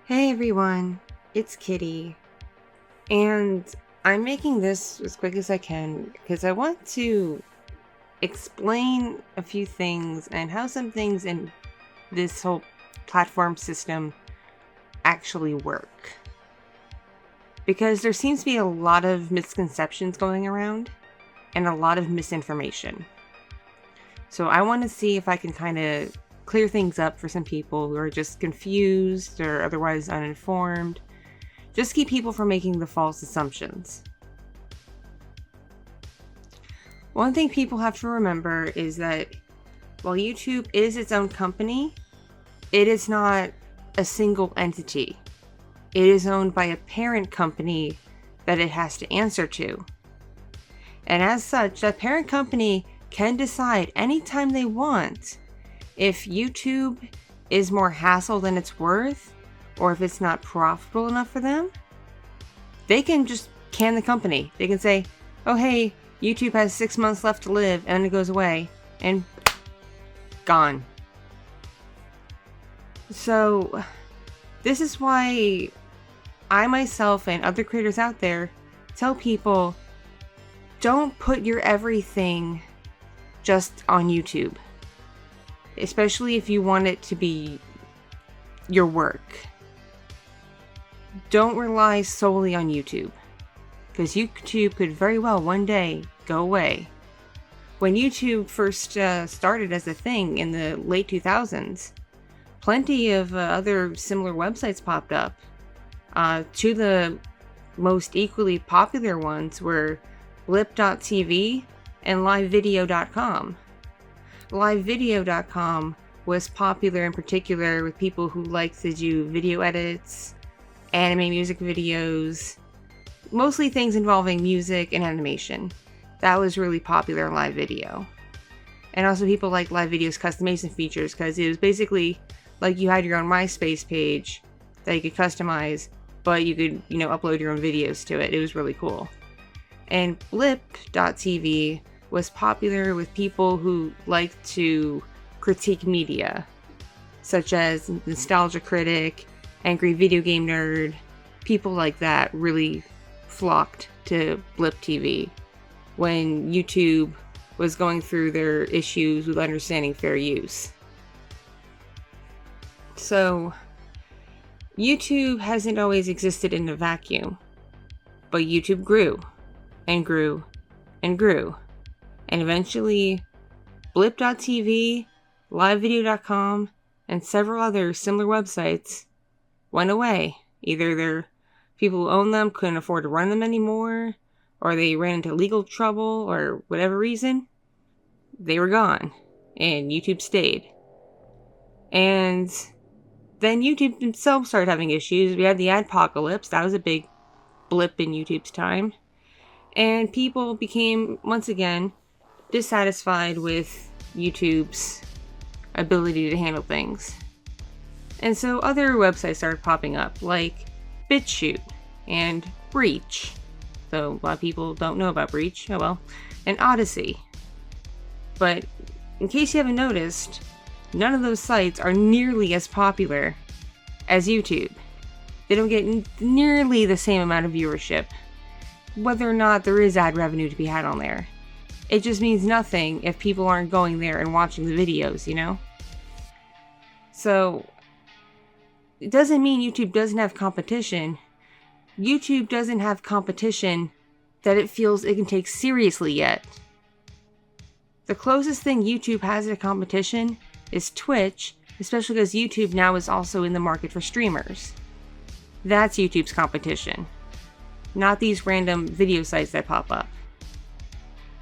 Hey everyone, it's Kitty, and I'm making this as quick as I can because I want to explain a few things and how some things in this whole platform system actually work. Because there seems to be a lot of misconceptions going around and a lot of misinformation. So I want to see if I can kind of clear things up for some people who are just confused or otherwise uninformed. Just keep people from making the false assumptions. One thing people have to remember is that while YouTube is its own company, it is not a single entity. It is owned by a parent company that it has to answer to. And as such, that parent company can decide anytime they want if YouTube is more hassle than it's worth, or if it's not profitable enough for them. They can just can the company. They can say, oh hey, YouTube has 6 months left to live, and it goes away, and gone. So this is why I myself and other creators out there tell people, don't put your everything just on YouTube. Especially if you want it to be your work. Don't rely solely on YouTube, because YouTube could very well one day go away. When YouTube first started as a thing in the late 2000s, plenty of other similar websites popped up. Two of the most equally popular ones were blip.tv and livevideo.com. Livevideo.com was popular in particular with people who like to do video edits, anime music videos, mostly things involving music and animation. That was really popular in live video. And also people like live video's customization features, because it was basically like you had your own MySpace page that you could customize, but you could, upload your own videos to it. It was really cool. And blip.tv was popular with people who like to critique media, such as Nostalgia Critic, Angry Video Game Nerd. People like that really flocked to Blip TV when YouTube was going through their issues with understanding fair use. So, YouTube hasn't always existed in a vacuum, but YouTube grew and grew and grew. And eventually, blip.tv, livevideo.com, and several other similar websites went away. Either their people who owned them couldn't afford to run them anymore, or they ran into legal trouble, or whatever reason. They were gone, and YouTube stayed. And then YouTube themselves started having issues. We had the adpocalypse. That was a big blip in YouTube's time. And people became, once again, dissatisfied with YouTube's ability to handle things. And so other websites started popping up, like BitChute and Breach. So a lot of people don't know about Breach. Oh well. And Odyssey. But in case you haven't noticed, none of those sites are nearly as popular as YouTube. They don't get nearly the same amount of viewership, whether or not there is ad revenue to be had on there. It just means nothing if people aren't going there and watching the videos, So, it doesn't mean YouTube doesn't have competition. YouTube doesn't have competition that it feels it can take seriously yet. The closest thing YouTube has to competition is Twitch, especially because YouTube now is also in the market for streamers. That's YouTube's competition, not these random video sites that pop up.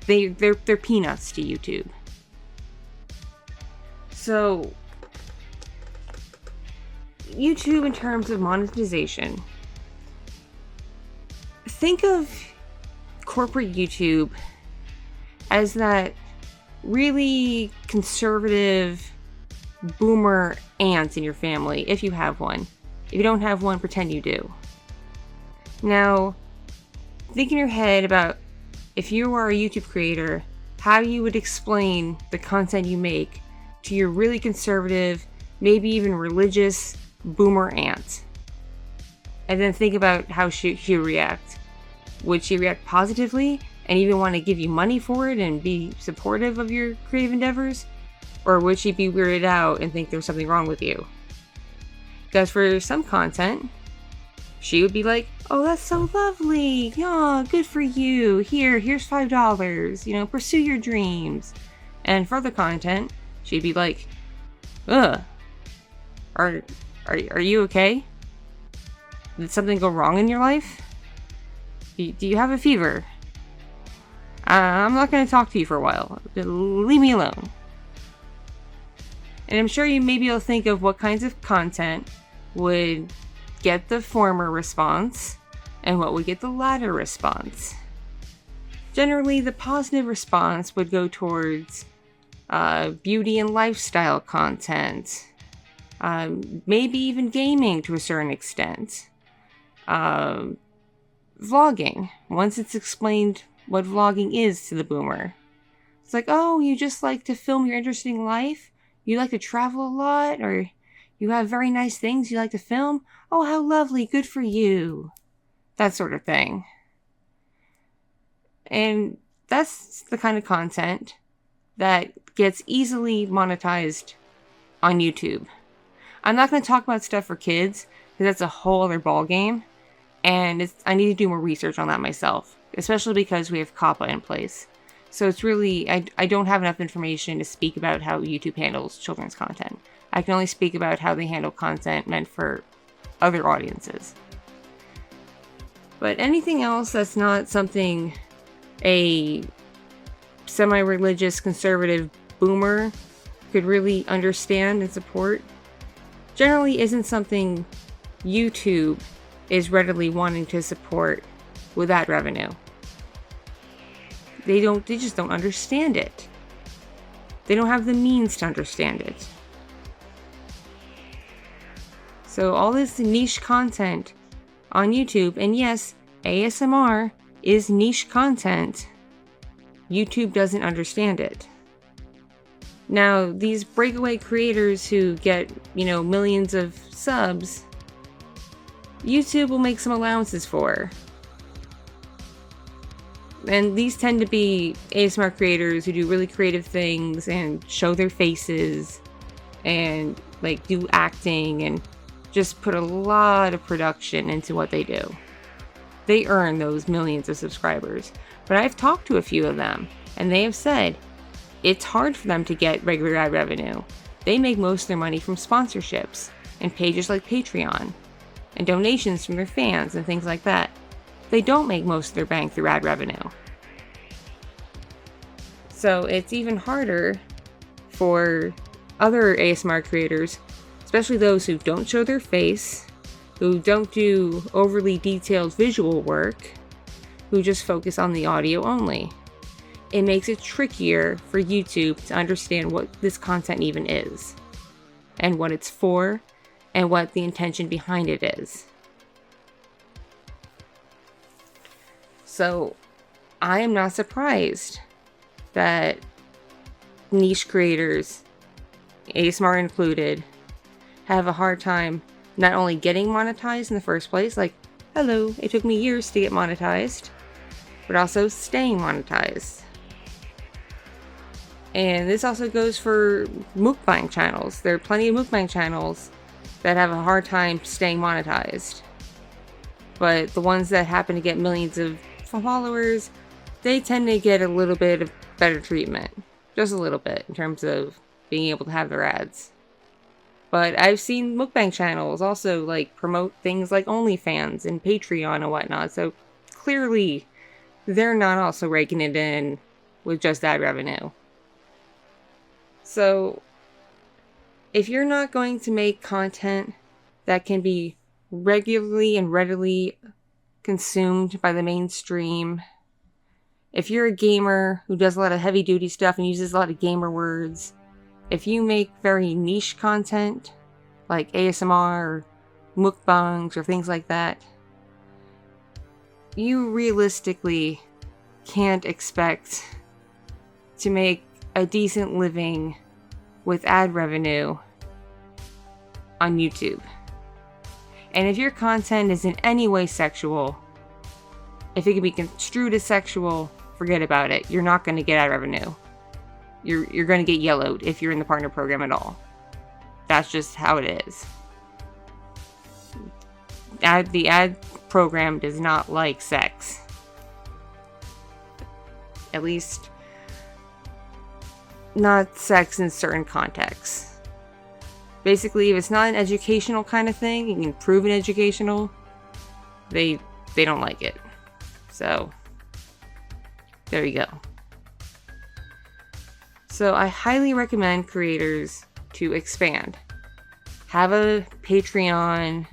They're peanuts to YouTube. So, YouTube in terms of monetization. Think of corporate YouTube as that really conservative boomer aunt in your family, if you have one. If you don't have one, pretend you do. Now, think in your head about if you are a YouTube creator, how you would explain the content you make to your really conservative, maybe even religious boomer aunt. And then think about how she would react. Would she react positively and even want to give you money for it and be supportive of your creative endeavors? Or would she be weirded out and think there's something wrong with you? Because for some content, she would be like, oh, that's so lovely. Yeah, good for you. Here's $5. Pursue your dreams. And for other content, she'd be like, ugh, are you okay? Did something go wrong in your life? Do you have a fever? I'm not going to talk to you for a while. Leave me alone. And I'm sure you may be able to think of what kinds of content would get the former response and what would get the latter response. Generally, the positive response would go towards beauty and lifestyle content, maybe even gaming to a certain extent, vlogging, once it's explained what vlogging is to the boomer. It's like, oh, you just like to film your interesting life? You like to travel a lot? Or you have very nice things you like to film? Oh, how lovely, good for you. That sort of thing. And that's the kind of content that gets easily monetized on YouTube. I'm not going to talk about stuff for kids, because that's a whole other ballgame. And I need to do more research on that myself, especially because we have COPPA in place. So it's really, I don't have enough information to speak about how YouTube handles children's content. I can only speak about how they handle content meant for other audiences. But anything else that's not something a semi-religious conservative boomer could really understand and support generally isn't something YouTube is readily wanting to support with ad revenue. They just don't understand it. They don't have the means to understand it. So all this niche content on YouTube, and yes, ASMR is niche content, YouTube doesn't understand it. Now, these breakaway creators who get, millions of subs, YouTube will make some allowances for. And these tend to be ASMR creators who do really creative things and show their faces and do acting and just put a lot of production into what they do. They earn those millions of subscribers. But I've talked to a few of them, and they have said it's hard for them to get regular ad revenue. They make most of their money from sponsorships and pages like Patreon and donations from their fans and things like that. They don't make most of their bank through ad revenue. So it's even harder for other ASMR creators, especially those who don't show their face, who don't do overly detailed visual work, who just focus on the audio only. It makes it trickier for YouTube to understand what this content even is, and what it's for, and what the intention behind it is. So, I am not surprised that niche creators, ASMR included, have a hard time not only getting monetized in the first place, hello, it took me years to get monetized, but also staying monetized. And this also goes for mukbang channels. There are plenty of mukbang channels that have a hard time staying monetized. But the ones that happen to get millions of followers, they tend to get a little bit of better treatment. Just a little bit in terms of being able to have their ads. But I've seen mukbang channels also promote things like OnlyFans and Patreon and whatnot. So clearly they're not also raking it in with just ad revenue. So if you're not going to make content that can be regularly and readily consumed by the mainstream, if you're a gamer who does a lot of heavy duty stuff and uses a lot of gamer words, if you make very niche content like ASMR or mukbangs or things like that, you realistically can't expect to make a decent living with ad revenue on YouTube. And if your content is in any way sexual, if it can be construed as sexual, forget about it. You're not going to get ad revenue. You're going to get yellowed if you're in the partner program at all. That's just how it is. The ad program does not like sex. At least, not sex in certain contexts. Basically, if it's not an educational kind of thing, you can prove it educational, they don't like it. So, there you go. So, I highly recommend creators to expand. Have a Patreon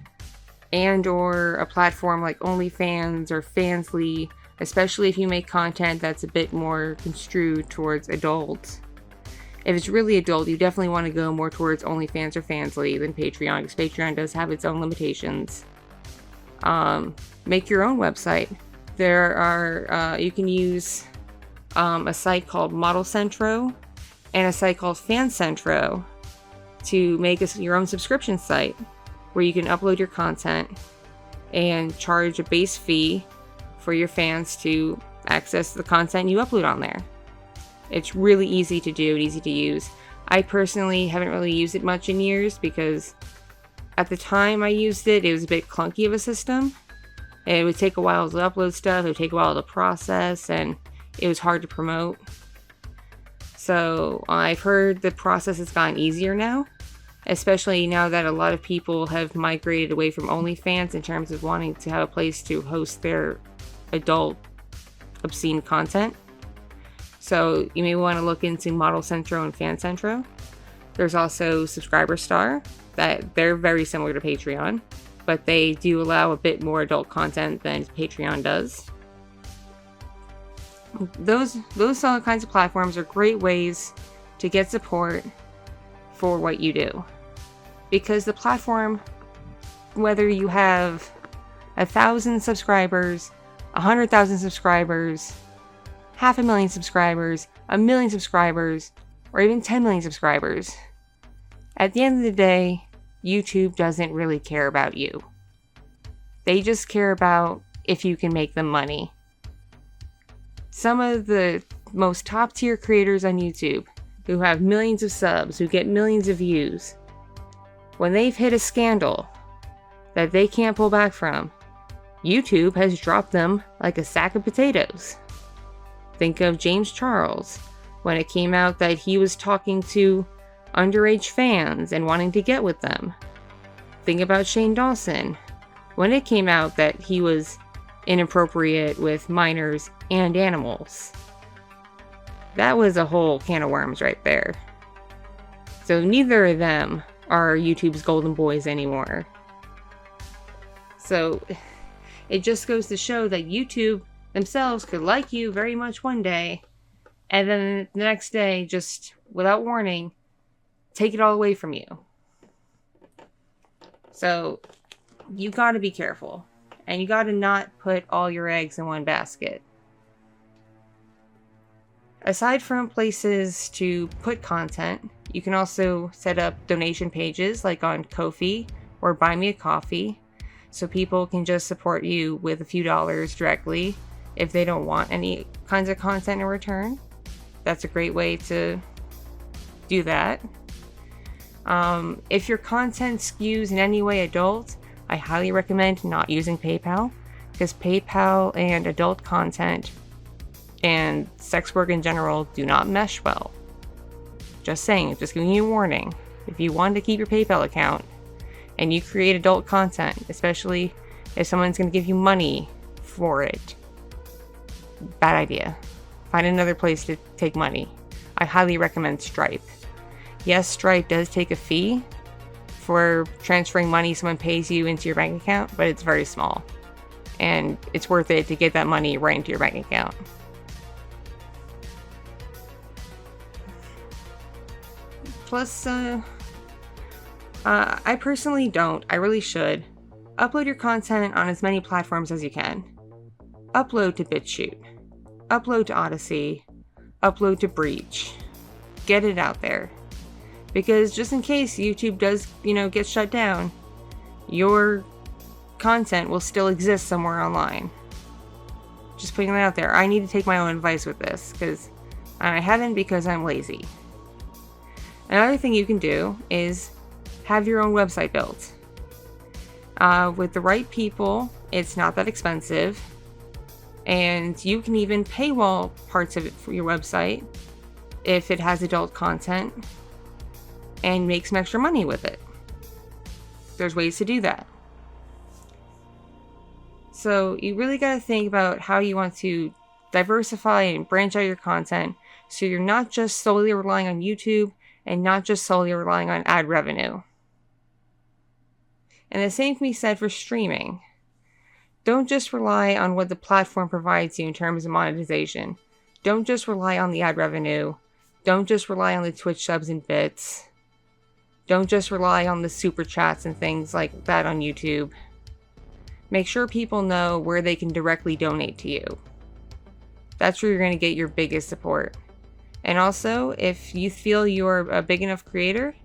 and or a platform like OnlyFans or Fansly, especially if you make content that's a bit more construed towards adults. If it's really adult, you definitely want to go more towards OnlyFans or Fansly than Patreon, because Patreon does have its own limitations. Make your own website. There are, you can use a site called Model Centro and a site called Fan Centro to make your own subscription site where you can upload your content and charge a base fee for your fans to access the content you upload on there. It's really easy to do and easy to use. I personally haven't really used it much in years because at the time I used it, it was a bit clunky of a system. It would take a while to upload stuff, it would take a while to process, and it was hard to promote. So I've heard the process has gotten easier now, especially now that a lot of people have migrated away from OnlyFans in terms of wanting to have a place to host their adult obscene content. So you may want to look into Model Centro and Fan Centro. There's also Subscriber Star, that they're very similar to Patreon, but they do allow a bit more adult content than Patreon does. Those kinds of platforms are great ways to get support for what you do. Because the platform, whether you have 1,000 subscribers, 100,000 subscribers, 500,000 subscribers, 1 million subscribers, or even 10 million subscribers, at the end of the day, YouTube doesn't really care about you. They just care about if you can make them money. Some of the most top tier creators on YouTube who have millions of subs, who get millions of views, when they've hit a scandal that they can't pull back from, YouTube has dropped them like a sack of potatoes. Think of James Charles, when it came out that he was talking to underage fans and wanting to get with them. Think about Shane Dawson, when it came out that he was inappropriate with minors and animals. That was a whole can of worms right there. So neither of them are YouTube's golden boys anymore. So it just goes to show that YouTube themselves could like you very much one day, and then the next day, just without warning, take it all away from you. So you gotta be careful, and you gotta not put all your eggs in one basket. Aside from places to put content, you can also set up donation pages like on Ko-fi or Buy Me a Coffee, so people can just support you with a few dollars directly if they don't want any kinds of content in return. That's a great way to do that. If your content skews in any way adult, I highly recommend not using PayPal, because PayPal and adult content and sex work in general do not mesh well. Just saying, just giving you a warning. If you want to keep your PayPal account and you create adult content, especially if someone's going to give you money for it, bad idea. Find another place to take money. I highly recommend Stripe. Yes, Stripe does take a fee for transferring money someone pays you into your bank account, but it's very small. And it's worth it to get that money right into your bank account. Plus, I personally don't. I really should. Upload your content on as many platforms as you can. Upload to BitChute. Upload to Odyssey. Upload to Breach. Get it out there. Because just in case YouTube does, get shut down, your content will still exist somewhere online. Just putting that out there. I need to take my own advice with this, because I haven't, because I'm lazy. Another thing you can do is have your own website built. With the right people, it's not that expensive, and you can even paywall parts of it for your website if it has adult content and make some extra money with it. There's ways to do that. So you really got to think about how you want to diversify and branch out your content, so you're not just solely relying on YouTube and not just solely relying on ad revenue. And the same can be said for streaming. Don't just rely on what the platform provides you in terms of monetization. Don't just rely on the ad revenue. Don't just rely on the Twitch subs and bits. Don't just rely on the super chats and things like that on YouTube. Make sure people know where they can directly donate to you. That's where you're going to get your biggest support. And also, if you feel you're a big enough creator,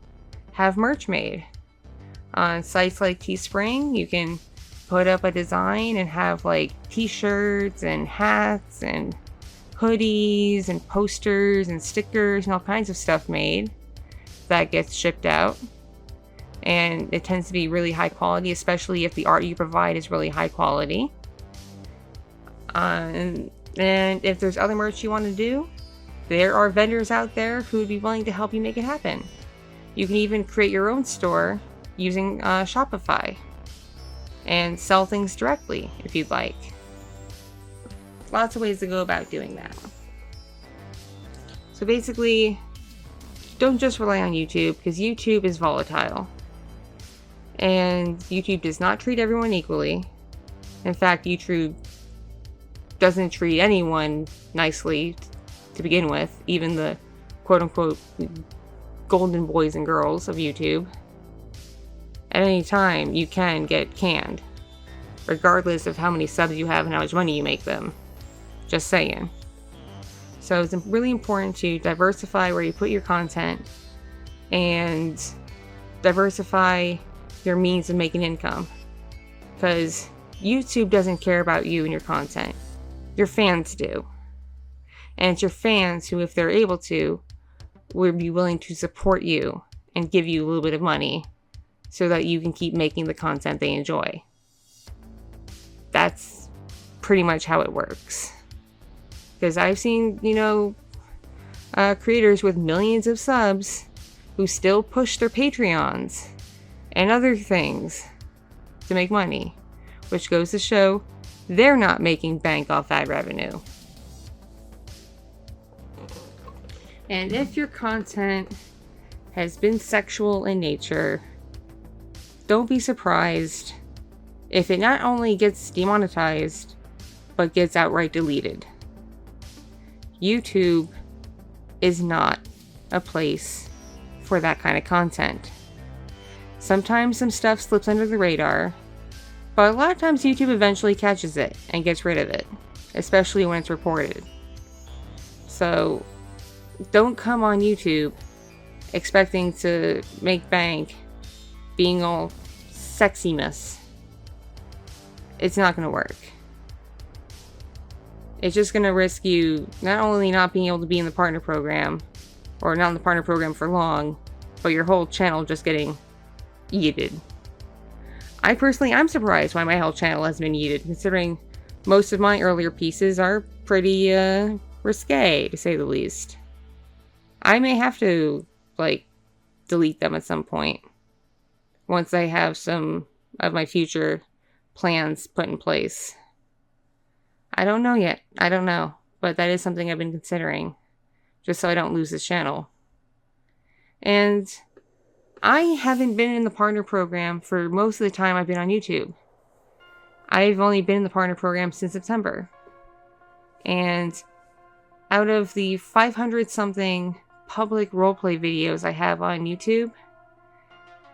have merch made. On sites like Teespring, you can put up a design and have like t-shirts and hats and hoodies and posters and stickers and all kinds of stuff made that gets shipped out. And it tends to be really high quality, especially if the art you provide is really high quality. And if there's other merch you want to do, there are vendors out there who would be willing to help you make it happen. You can even create your own store using Shopify and sell things directly if you'd like. Lots of ways to go about doing that. So basically, don't just rely on YouTube, because YouTube is volatile. And YouTube does not treat everyone equally. In fact, YouTube doesn't treat anyone nicely to begin with, even the quote-unquote golden boys and girls of YouTube. At any time, you can get canned, regardless of how many subs you have and how much money you make them. Just saying. So it's really important to diversify where you put your content and diversify your means of making income. Because YouTube doesn't care about you and your content. Your fans do. And it's your fans who, if they're able to, would be willing to support you and give you a little bit of money so that you can keep making the content they enjoy. That's pretty much how it works. Because I've seen, creators with millions of subs who still push their Patreons and other things to make money, which goes to show they're not making bank off ad revenue. And if your content has been sexual in nature, don't be surprised if it not only gets demonetized, but gets outright deleted. YouTube is not a place for that kind of content. Sometimes some stuff slips under the radar, but a lot of times YouTube eventually catches it and gets rid of it, especially when it's reported. So don't come on YouTube expecting to make bank being all sexiness. It's not going to work. It's just going to risk you not only not being able to be in the partner program, or not in the partner program for long, but your whole channel just getting yeeted. I'm surprised why my whole channel has been yeeted, considering most of my earlier pieces are pretty risque, to say the least. I may have to, delete them at some point, once I have some of my future plans put in place. I don't know yet. I don't know. But that is something I've been considering, just so I don't lose this channel. And I haven't been in the partner program for most of the time I've been on YouTube. I've only been in the partner program since September. And out of the 500-something public roleplay videos I have on YouTube,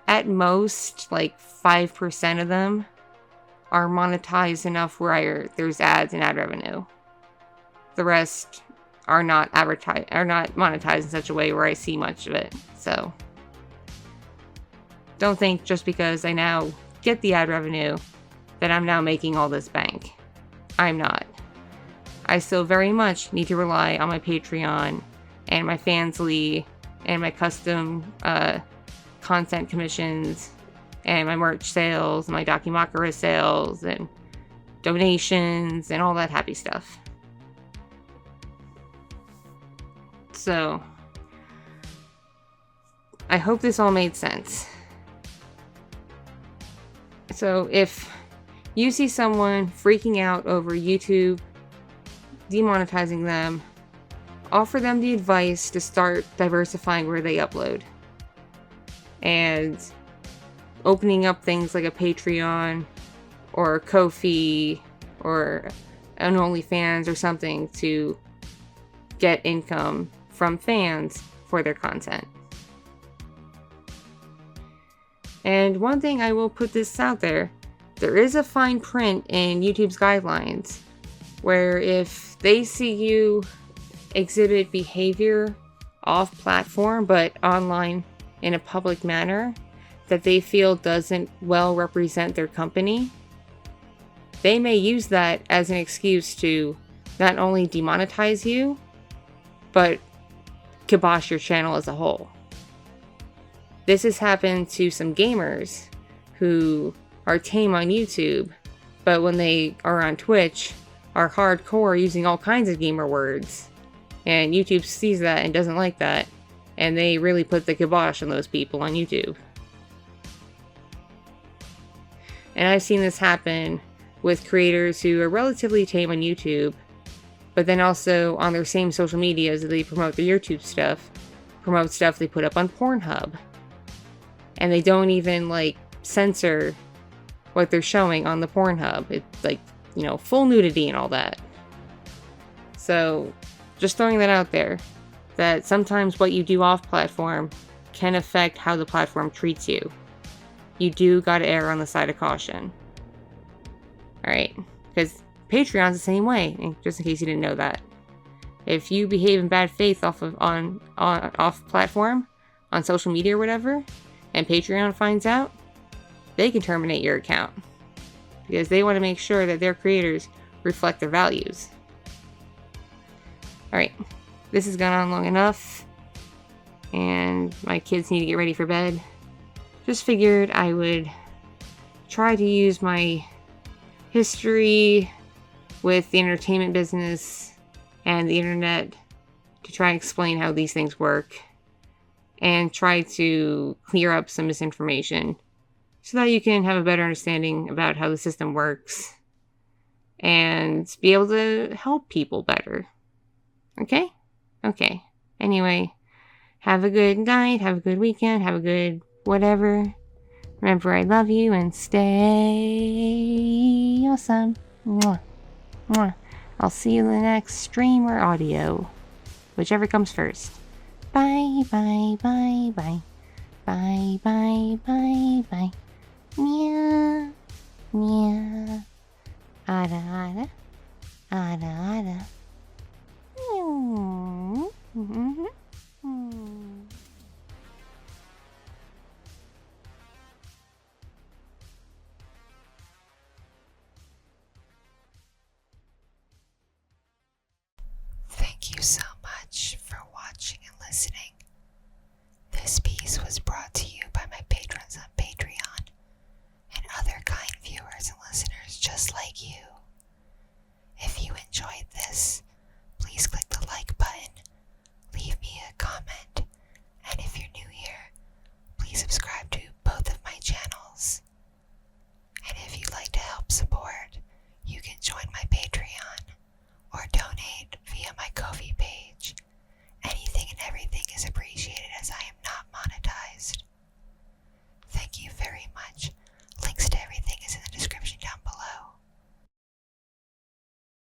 at most, 5% of them are monetized enough where there's ads and ad revenue. The rest are not monetized in such a way where I see much of it. So don't think just because I now get the ad revenue that I'm now making all this bank. I'm not. I still very much need to rely on my Patreon and my Fansly and my custom content commissions and my merch sales, my Dakimakura sales and donations and all that happy stuff. So, I hope this all made sense. So, if you see someone freaking out over YouTube demonetizing them, offer them the advice to start diversifying where they upload. And opening up things like a Patreon or a Ko-fi or an OnlyFans or something to get income from fans for their content. And one thing I will put this out there is a fine print in YouTube's guidelines where if they see you exhibit behavior off platform but online in a public manner that they feel doesn't well represent their company, they may use that as an excuse to not only demonetize you, but kibosh your channel as a whole. This has happened to some gamers who are tame on YouTube, but when they are on Twitch, are hardcore using all kinds of gamer words. And YouTube sees that and doesn't like that, and they really put the kibosh on those people on YouTube. And I've seen this happen with creators who are relatively tame on YouTube, but then also on their same social medias that they promote their YouTube stuff, promote stuff they put up on Pornhub. And they don't even, censor what they're showing on the Pornhub. It's, full nudity and all that. So, just throwing that out there, that sometimes what you do off-platform can affect how the platform treats you. You do gotta err on the side of caution. Alright, because Patreon's the same way, just in case you didn't know that. If you behave in bad faith off platform, on social media or whatever, and Patreon finds out, they can terminate your account. Because they want to make sure that their creators reflect their values. Alright, this has gone on long enough, and my kids need to get ready for bed. Just figured I would try to use my history with the entertainment business and the internet to try and explain how these things work and try to clear up some misinformation so that you can have a better understanding about how the system works and be able to help people better. Okay? Okay. Anyway, have a good night, have a good weekend, have a good whatever. Remember, I love you and stay awesome. Mwah. Mwah. I'll see you in the next stream or audio, whichever comes first. Bye, bye, bye, bye. Bye, bye, bye, bye. Meow. Meow. Ada, ada. Ada, ada. Meow. Mm-hmm. Thank you so much for watching and listening. This piece was brought to you by my patrons on Patreon and other kind viewers and listeners just like you. If you enjoyed